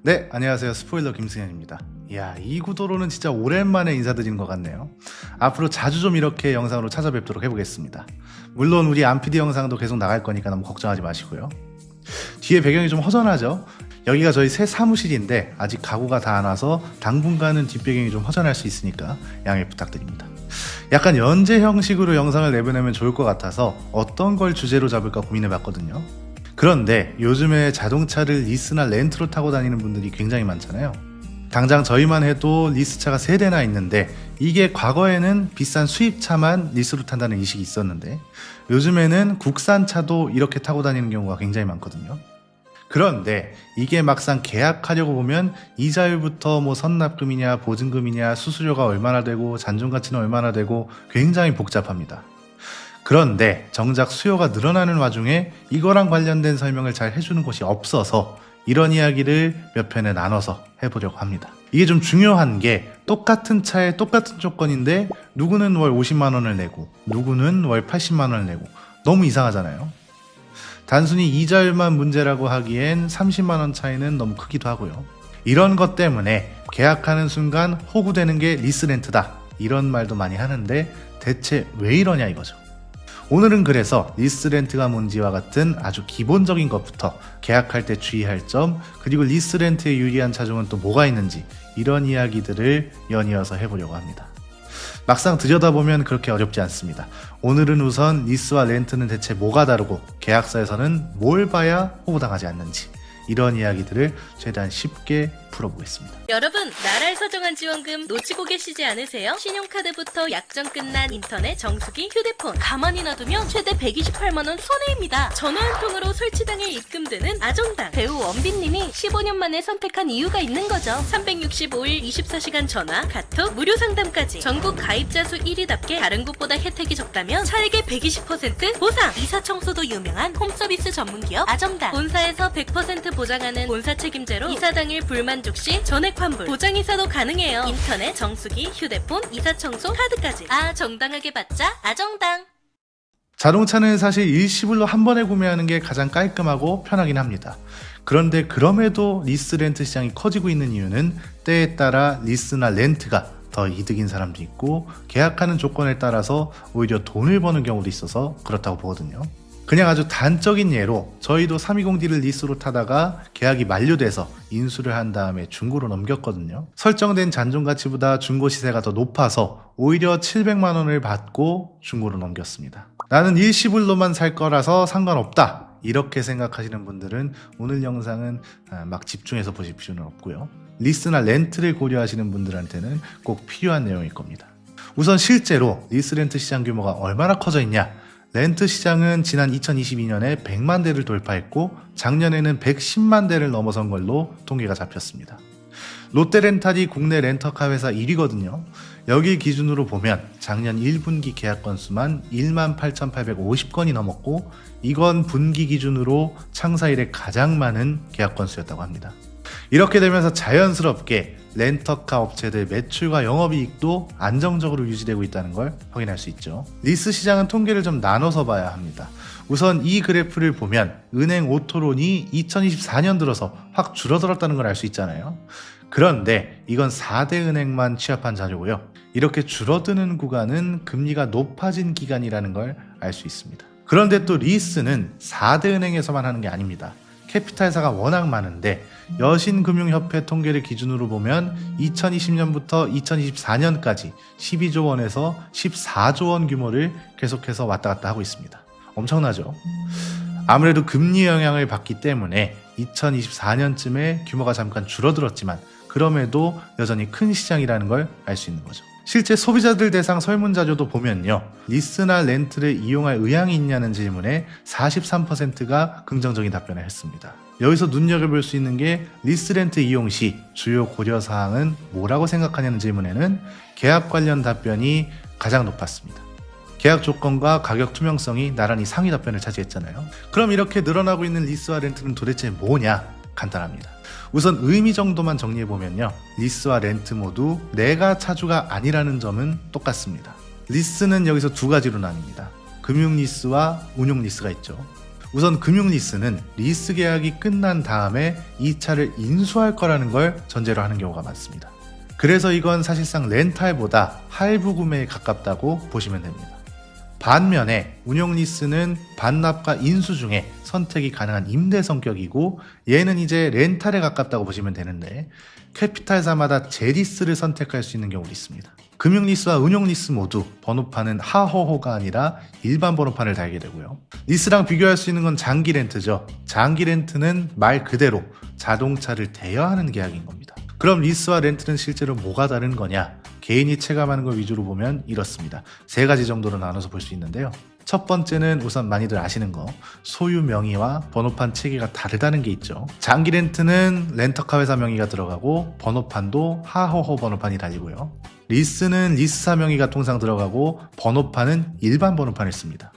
네, 안녕하세요. 스포일러 김승현입니다. 이야, 이 구도로는 진짜 오랜만에 인사드리는 것 같네요. 앞으로 자주 좀 이렇게 영상으로 찾아뵙도록 해보겠습니다. 물론 우리 안PD 영상도 계속 나갈 거니까 너무 걱정하지 마시고요. 뒤에 배경이 좀 허전하죠? 여기가 저희 새 사무실인데 아직 가구가 다 안 와서 당분간은 뒷배경이 좀 허전할 수 있으니까 양해 부탁드립니다. 약간 연재 형식으로 영상을 내보내면 좋을 것 같아서 어떤 걸 주제로 잡을까 고민해봤거든요. 그런데 요즘에 자동차를 리스나 렌트로 타고 다니는 분들이 굉장히 많잖아요. 당장 저희만 해도 리스차가 3대나 있는데 이게 과거에는 비싼 수입차만 리스로 탄다는 인식이 있었는데 요즘에는 국산차도 이렇게 타고 다니는 경우가 굉장히 많거든요. 그런데 이게 막상 계약하려고 보면 이자율부터 선납금이냐 보증금이냐 수수료가 얼마나 되고 잔존가치는 얼마나 되고 굉장히 복잡합니다. 그런데 정작 수요가 늘어나는 와중에 이거랑 관련된 설명을 잘 해주는 곳이 없어서 이런 이야기를 몇 편에 나눠서 해보려고 합니다. 이게 좀 중요한 게 똑같은 차에 똑같은 조건인데 누구는 월 50만 원을 내고 누구는 월 80만 원을 내고 너무 이상하잖아요. 단순히 이자율만 문제라고 하기엔 30만 원 차이는 너무 크기도 하고요. 이런 것 때문에 계약하는 순간 호구되는 게 리스렌트다 이런 말도 많이 하는데 대체 왜 이러냐 이거죠. 오늘은 그래서 리스렌트가 뭔지와 같은 아주 기본적인 것부터 계약할 때 주의할 점, 그리고 리스렌트에 유리한 차종은 또 뭐가 있는지 이런 이야기들을 연이어서 해보려고 합니다. 막상 들여다보면 그렇게 어렵지 않습니다. 오늘은 우선 리스와 렌트는 대체 뭐가 다르고 계약서에서는 뭘 봐야 호구당하지 않는지 이런 이야기들을 최대한 쉽게 풀어보겠습니다. 여러분, 나라에서 정한 지원금 놓치고 계시지 않으세요? 신용카드부터 약정 끝난 인터넷, 정수기, 휴대폰 가만히 놔두면 최대 128만원 손해입니다. 전화 한 통으로 설치당해 입금되는 아정당. 배우 원빈님이 15년 만에 선택한 이유가 있는 거죠. 365일 24시간 전화, 카톡, 무료 상담까지 전국 가입자 수 1위답게 다른 곳보다 혜택이 적다면 차액의 120% 보상. 이사 청소도 유명한 홈서비스 전문기업 아정당. 본사에서 100% 보장하는 본사 책임제로 이사 당일 불만족 시 전액 환불, 보장 이사도 가능해요. 인터넷, 정수기, 휴대폰, 이사 청소, 카드까지 정당하게 받자 아정당. 자동차는 사실 일시불로 한 번에 구매하는 게 가장 깔끔하고 편하긴 합니다. 그런데 그럼에도 리스 렌트 시장이 커지고 있는 이유는 때에 따라 리스나 렌트가 더 이득인 사람도 있고 계약하는 조건에 따라서 오히려 돈을 버는 경우도 있어서 그렇다고 보거든요. 그냥 아주 단적인 예로 저희도 320D를 리스로 타다가 계약이 만료돼서 인수를 한 다음에 중고로 넘겼거든요. 설정된 잔존가치보다 중고 시세가 더 높아서 오히려 700만 원을 받고 중고로 넘겼습니다. 나는 일시불로만 살 거라서 상관없다 이렇게 생각하시는 분들은 오늘 영상은 막 집중해서 보실 필요는 없고요. 리스나 렌트를 고려하시는 분들한테는 꼭 필요한 내용일 겁니다. 우선 실제로 리스 렌트 시장 규모가 얼마나 커져 있냐, 렌트 시장은 지난 2022년에 100만 대를 돌파했고 작년에는 110만 대를 넘어선 걸로 통계가 잡혔습니다. 롯데렌탈이 국내 렌터카 회사 1위거든요. 여기 기준으로 보면 작년 1분기 계약 건수만 18,850건이 넘었고 이건 분기 기준으로 창사 이래 가장 많은 계약 건수였다고 합니다. 이렇게 되면서 자연스럽게 렌터카 업체들 매출과 영업이익도 안정적으로 유지되고 있다는 걸 확인할 수 있죠. 리스 시장은 통계를 좀 나눠서 봐야 합니다. 우선 이 그래프를 보면 은행 오토론이 2024년 들어서 확 줄어들었다는 걸 알 수 있잖아요. 그런데 이건 4대 은행만 취합한 자료고요. 이렇게 줄어드는 구간은 금리가 높아진 기간이라는 걸 알 수 있습니다. 그런데 또 리스는 4대 은행에서만 하는 게 아닙니다. 캐피탈사가 워낙 많은데 여신금융협회 통계를 기준으로 보면 2020년부터 2024년까지 12조 원에서 14조 원 규모를 계속해서 왔다 갔다 하고 있습니다. 엄청나죠? 아무래도 금리 영향을 받기 때문에 2024년쯤에 규모가 잠깐 줄어들었지만 그럼에도 여전히 큰 시장이라는 걸 알 수 있는 거죠. 실제 소비자들 대상 설문자료도 보면요, 리스나 렌트를 이용할 의향이 있냐는 질문에 43%가 긍정적인 답변을 했습니다. 여기서 눈여겨볼 수 있는 게 리스 렌트 이용 시 주요 고려사항은 뭐라고 생각하냐는 질문에는 계약 관련 답변이 가장 높았습니다. 계약 조건과 가격 투명성이 나란히 상위 답변을 차지했잖아요. 그럼 이렇게 늘어나고 있는 리스와 렌트는 도대체 뭐냐? 간단합니다. 우선 의미 정도만 정리해보면요, 리스와 렌트 모두 내가 차주가 아니라는 점은 똑같습니다. 리스는 여기서 두 가지로 나뉩니다. 금융 리스와 운용 리스가 있죠. 우선 금융리스는 리스 계약이 끝난 다음에 이 차를 인수할 거라는 걸 전제로 하는 경우가 많습니다. 그래서 이건 사실상 렌탈보다 할부 구매에 가깝다고 보시면 됩니다. 반면에 운용리스는 반납과 인수 중에 선택이 가능한 임대 성격이고 얘는 이제 렌탈에 가깝다고 보시면 되는데 캐피탈사마다 재리스를 선택할 수 있는 경우도 있습니다. 금융리스와 운용리스 모두 번호판은 하호호가 아니라 일반 번호판을 달게 되고요. 리스랑 비교할 수 있는 건 장기 렌트죠. 장기 렌트는 말 그대로 자동차를 대여하는 계약인 겁니다. 그럼 리스와 렌트는 실제로 뭐가 다른 거냐? 개인이 체감하는 걸 위주로 보면 이렇습니다. 3가지 정도로 나눠서 볼 수 있는데요. 첫 번째는 우선 많이들 아시는 거, 소유 명의와 번호판 체계가 다르다는 게 있죠. 장기 렌트는 렌터카 회사 명의가 들어가고 번호판도 하호호 번호판이 달리고요. 리스는 리스사 명의가 통상 들어가고 번호판은 일반 번호판을 씁니다.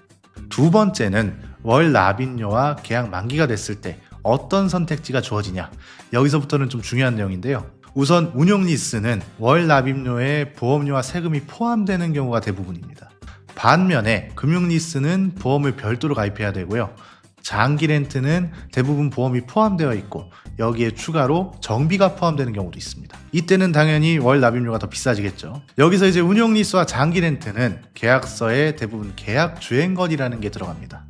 두 번째는 월 납입료와 계약 만기가 됐을 때 어떤 선택지가 주어지냐, 여기서부터는 좀 중요한 내용인데요. 우선 운용리스는 월 납입료에 보험료와 세금이 포함되는 경우가 대부분입니다. 반면에 금융리스는 보험을 별도로 가입해야 되고요. 장기 렌트는 대부분 보험이 포함되어 있고 여기에 추가로 정비가 포함되는 경우도 있습니다. 이때는 당연히 월 납입료가 더 비싸지겠죠. 여기서 이제 운용리스와 장기 렌트는 계약서에 대부분 계약 주행거리라는 게 들어갑니다.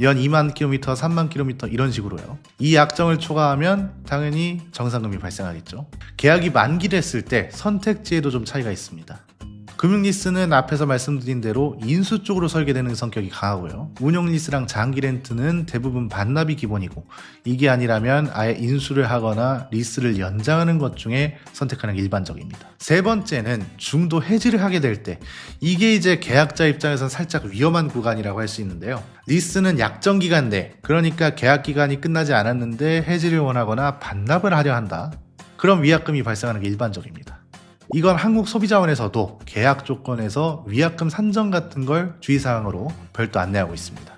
연 2만 킬로미터, 3만 킬로미터 이런 식으로요. 이 약정을 초과하면 당연히 정산금이 발생하겠죠. 계약이 만기됐을 때 선택지에도 좀 차이가 있습니다. 금융리스는 앞에서 말씀드린 대로 인수 쪽으로 설계되는 성격이 강하고요. 운용리스랑 장기렌트는 대부분 반납이 기본이고 이게 아니라면 아예 인수를 하거나 리스를 연장하는 것 중에 선택하는 게 일반적입니다. 세 번째는 중도 해지를 하게 될 때 이게 이제 계약자 입장에서는 살짝 위험한 구간이라고 할 수 있는데요. 리스는 약정기간 내, 그러니까 계약기간이 끝나지 않았는데 해지를 원하거나 반납을 하려 한다. 그럼 위약금이 발생하는 게 일반적입니다. 이건 한국소비자원에서도 계약 조건에서 위약금 산정 같은 걸 주의사항으로 별도 안내하고 있습니다.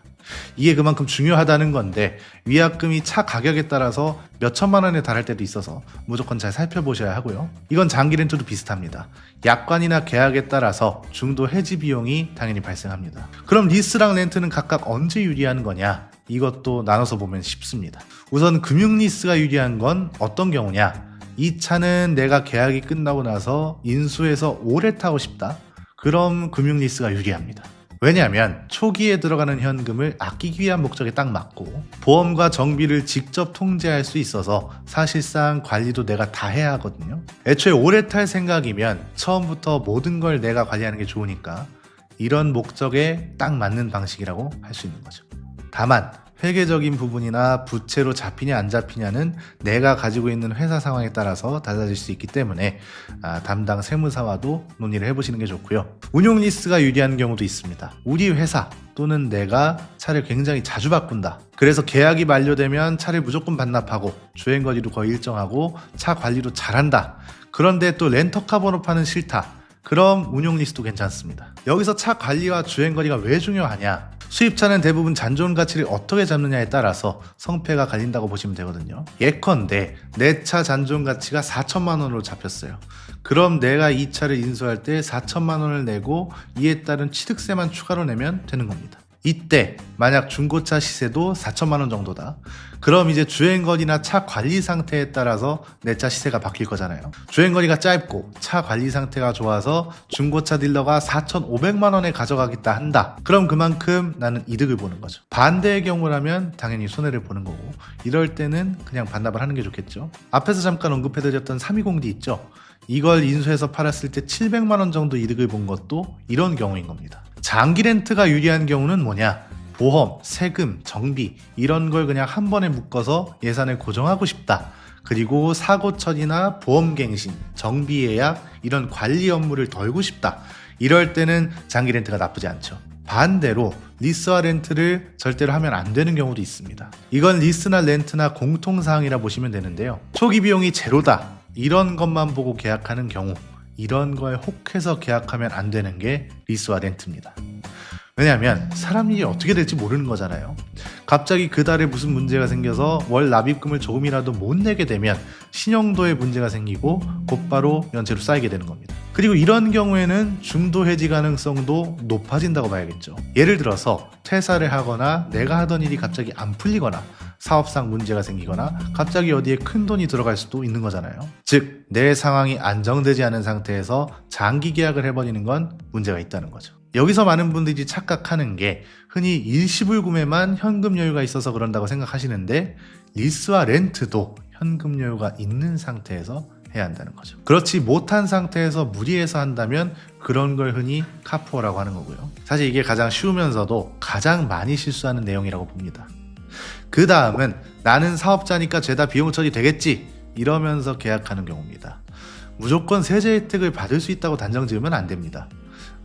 이게 그만큼 중요하다는 건데 위약금이 차 가격에 따라서 몇 천만 원에 달할 때도 있어서 무조건 잘 살펴보셔야 하고요. 이건 장기 렌트도 비슷합니다. 약관이나 계약에 따라서 중도 해지 비용이 당연히 발생합니다. 그럼 리스랑 렌트는 각각 언제 유리한 거냐? 이것도 나눠서 보면 쉽습니다. 우선 금융리스가 유리한 건 어떤 경우냐? 이 차는 내가 계약이 끝나고 나서 인수해서 오래 타고 싶다? 그럼 금융리스가 유리합니다. 왜냐하면 초기에 들어가는 현금을 아끼기 위한 목적에 딱 맞고 보험과 정비를 직접 통제할 수 있어서 사실상 관리도 내가 다 해야 하거든요. 애초에 오래 탈 생각이면 처음부터 모든 걸 내가 관리하는 게 좋으니까 이런 목적에 딱 맞는 방식이라고 할 수 있는 거죠. 다만 회계적인 부분이나 부채로 잡히냐 안 잡히냐는 내가 가지고 있는 회사 상황에 따라서 달라질 수 있기 때문에 담당 세무사와도 논의를 해보시는 게 좋고요. 운용리스가 유리한 경우도 있습니다. 우리 회사 또는 내가 차를 굉장히 자주 바꾼다. 그래서 계약이 만료되면 차를 무조건 반납하고 주행거리도 거의 일정하고 차 관리도 잘한다. 그런데 또 렌터카 번호판은 싫다. 그럼 운용리스도 괜찮습니다. 여기서 차 관리와 주행거리가 왜 중요하냐? 수입차는 대부분 잔존 가치를 어떻게 잡느냐에 따라서 성패가 갈린다고 보시면 되거든요. 예컨대 내 차 잔존 가치가 4천만 원으로 잡혔어요. 그럼 내가 이 차를 인수할 때 4천만 원을 내고 이에 따른 취득세만 추가로 내면 되는 겁니다. 이때 만약 중고차 시세도 4천만 원 정도다. 그럼 이제 주행거리나 차 관리 상태에 따라서 내 차 시세가 바뀔 거잖아요. 주행거리가 짧고 차 관리 상태가 좋아서 중고차 딜러가 4,500만 원에 가져가겠다 한다. 그럼 그만큼 나는 이득을 보는 거죠. 반대의 경우라면 당연히 손해를 보는 거고 이럴 때는 그냥 반납을 하는 게 좋겠죠. 앞에서 잠깐 언급해드렸던 320D 있죠. 이걸 인수해서 팔았을 때 700만 원 정도 이득을 본 것도 이런 경우인 겁니다. 장기 렌트가 유리한 경우는 뭐냐? 보험, 세금, 정비 이런 걸 그냥 한 번에 묶어서 예산을 고정하고 싶다. 그리고 사고 처리나 보험갱신, 정비 예약 이런 관리 업무를 덜고 싶다. 이럴 때는 장기 렌트가 나쁘지 않죠. 반대로 리스와 렌트를 절대로 하면 안 되는 경우도 있습니다. 이건 리스나 렌트나 공통사항이라 보시면 되는데요. 초기 비용이 제로다. 이런 것만 보고 계약하는 경우 이런 거에 혹해서 계약하면 안 되는 게 리스와 렌트입니다. 왜냐하면 사람 일이 어떻게 될지 모르는 거잖아요. 갑자기 그 달에 무슨 문제가 생겨서 월 납입금을 조금이라도 못 내게 되면 신용도에 문제가 생기고 곧바로 연체로 쌓이게 되는 겁니다. 그리고 이런 경우에는 중도 해지 가능성도 높아진다고 봐야겠죠. 예를 들어서 퇴사를 하거나 내가 하던 일이 갑자기 안 풀리거나 사업상 문제가 생기거나 갑자기 어디에 큰 돈이 들어갈 수도 있는 거잖아요. 즉, 내 상황이 안정되지 않은 상태에서 장기 계약을 해버리는 건 문제가 있다는 거죠. 여기서 많은 분들이 착각하는 게 흔히 일시불 구매만 현금 여유가 있어서 그런다고 생각하시는데 리스와 렌트도 현금 여유가 있는 상태에서 해야 한다는 거죠. 그렇지 못한 상태에서 무리해서 한다면 그런 걸 흔히 카푸어라고 하는 거고요. 사실 이게 가장 쉬우면서도 가장 많이 실수하는 내용이라고 봅니다. 그 다음은 나는 사업자니까 죄다 비용 처리 되겠지 이러면서 계약하는 경우입니다. 무조건 세제 혜택을 받을 수 있다고 단정 지으면 안 됩니다.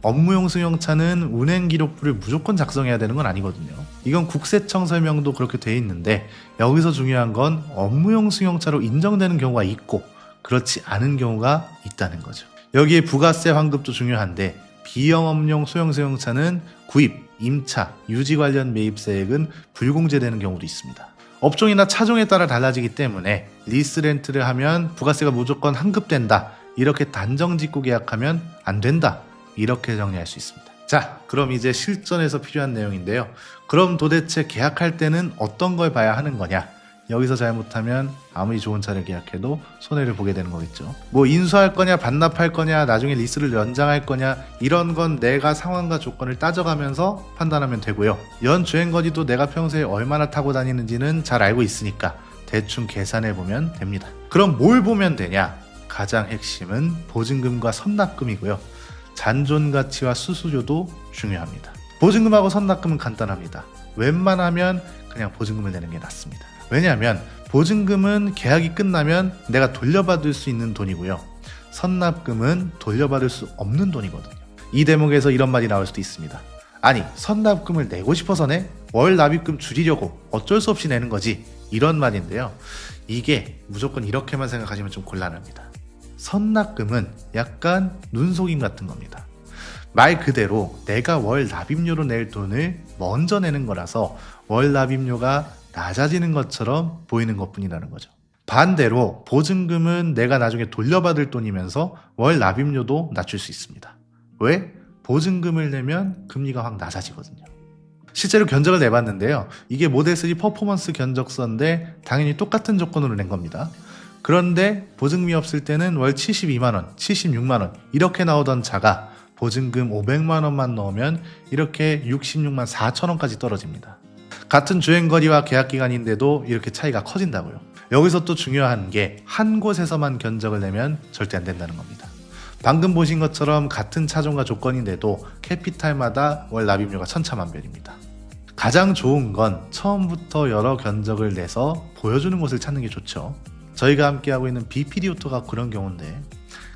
업무용 승용차는 운행 기록부를 무조건 작성해야 되는 건 아니거든요. 이건 국세청 설명도 그렇게 돼 있는데 여기서 중요한 건 업무용 승용차로 인정되는 경우가 있고 그렇지 않은 경우가 있다는 거죠. 여기에 부가세 환급도 중요한데 비영업용 소형 승용차는 구입, 임차, 유지 관련 매입세액은 불공제되는 경우도 있습니다. 업종이나 차종에 따라 달라지기 때문에 리스 렌트를 하면 부가세가 무조건 환급된다 이렇게 단정 짓고 계약하면 안 된다 이렇게 정리할 수 있습니다. 자, 그럼 이제 실전에서 필요한 내용인데요. 그럼 도대체 계약할 때는 어떤 걸 봐야 하는 거냐? 여기서 잘못하면 아무리 좋은 차를 계약해도 손해를 보게 되는 거겠죠. 뭐 인수할 거냐 반납할 거냐 나중에 리스를 연장할 거냐 이런 건 내가 상황과 조건을 따져가면서 판단하면 되고요. 연 주행거리도 내가 평소에 얼마나 타고 다니는지는 잘 알고 있으니까 대충 계산해보면 됩니다. 그럼 뭘 보면 되냐? 가장 핵심은 보증금과 선납금이고요. 잔존가치와 수수료도 중요합니다. 보증금하고 선납금은 간단합니다. 웬만하면 그냥 보증금을 내는 게 낫습니다. 왜냐하면 보증금은 계약이 끝나면 내가 돌려받을 수 있는 돈이고요. 선납금은 돌려받을 수 없는 돈이거든요. 이 대목에서 이런 말이 나올 수도 있습니다. 아니, 선납금을 내고 싶어서 내? 월 납입금 줄이려고 어쩔 수 없이 내는 거지. 이런 말인데요. 이게 무조건 이렇게만 생각하시면 좀 곤란합니다. 선납금은 약간 눈속임 같은 겁니다. 말 그대로 내가 월 납입료로 낼 돈을 먼저 내는 거라서 월 납입료가 낮아지는 것처럼 보이는 것뿐이라는 거죠. 반대로 보증금은 내가 나중에 돌려받을 돈이면서 월 납입료도 낮출 수 있습니다. 왜? 보증금을 내면 금리가 확 낮아지거든요. 실제로 견적을 내봤는데요. 이게 모델3 퍼포먼스 견적서인데 당연히 똑같은 조건으로 낸 겁니다. 그런데 보증금이 없을 때는 월 72만원, 76만원 이렇게 나오던 차가 보증금 500만원만 넣으면 이렇게 66만 4천원까지 떨어집니다. 같은 주행거리와 계약기간인데도 이렇게 차이가 커진다고요. 여기서 또 중요한 게 한 곳에서만 견적을 내면 절대 안 된다는 겁니다. 방금 보신 것처럼 같은 차종과 조건인데도 캐피탈마다 월 납입료가 천차만별입니다. 가장 좋은 건 처음부터 여러 견적을 내서 보여주는 곳을 찾는 게 좋죠. 저희가 함께하고 있는 BPD오토가 그런 경우인데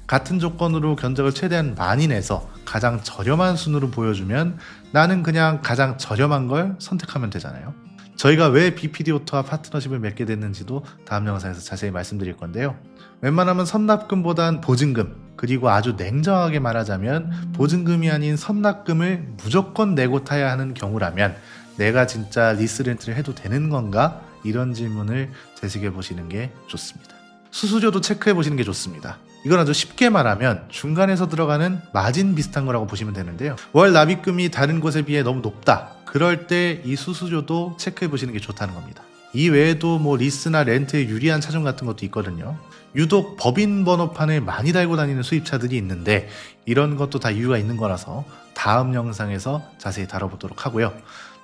같은 조건으로 견적을 최대한 많이 내서 가장 저렴한 순으로 보여주면 나는 그냥 가장 저렴한 걸 선택하면 되잖아요. 저희가 왜 BPD오토와 파트너십을 맺게 됐는지도 다음 영상에서 자세히 말씀드릴 건데요. 웬만하면 선납금보단 보증금, 그리고 아주 냉정하게 말하자면 보증금이 아닌 선납금을 무조건 내고 타야 하는 경우라면 내가 진짜 리스 렌트를 해도 되는 건가? 이런 질문을 되새겨 보시는 게 좋습니다. 수수료도 체크해 보시는 게 좋습니다. 이건 아주 쉽게 말하면 중간에서 들어가는 마진 비슷한 거라고 보시면 되는데요. 월 납입금이 다른 곳에 비해 너무 높다. 그럴 때 이 수수료도 체크해 보시는 게 좋다는 겁니다. 이 외에도 뭐 리스나 렌트에 유리한 차종 같은 것도 있거든요. 유독 법인 번호판을 많이 달고 다니는 수입차들이 있는데 이런 것도 다 이유가 있는 거라서 다음 영상에서 자세히 다뤄보도록 하고요.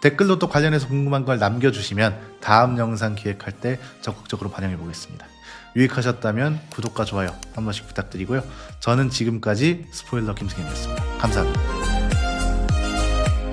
댓글로 또 관련해서 궁금한 걸 남겨주시면 다음 영상 기획할 때 적극적으로 반영해 보겠습니다. 유익하셨다면 구독과 좋아요 한 번씩 부탁드리고요. 저는 지금까지 스포일러 김승현이었습니다. 감사합니다.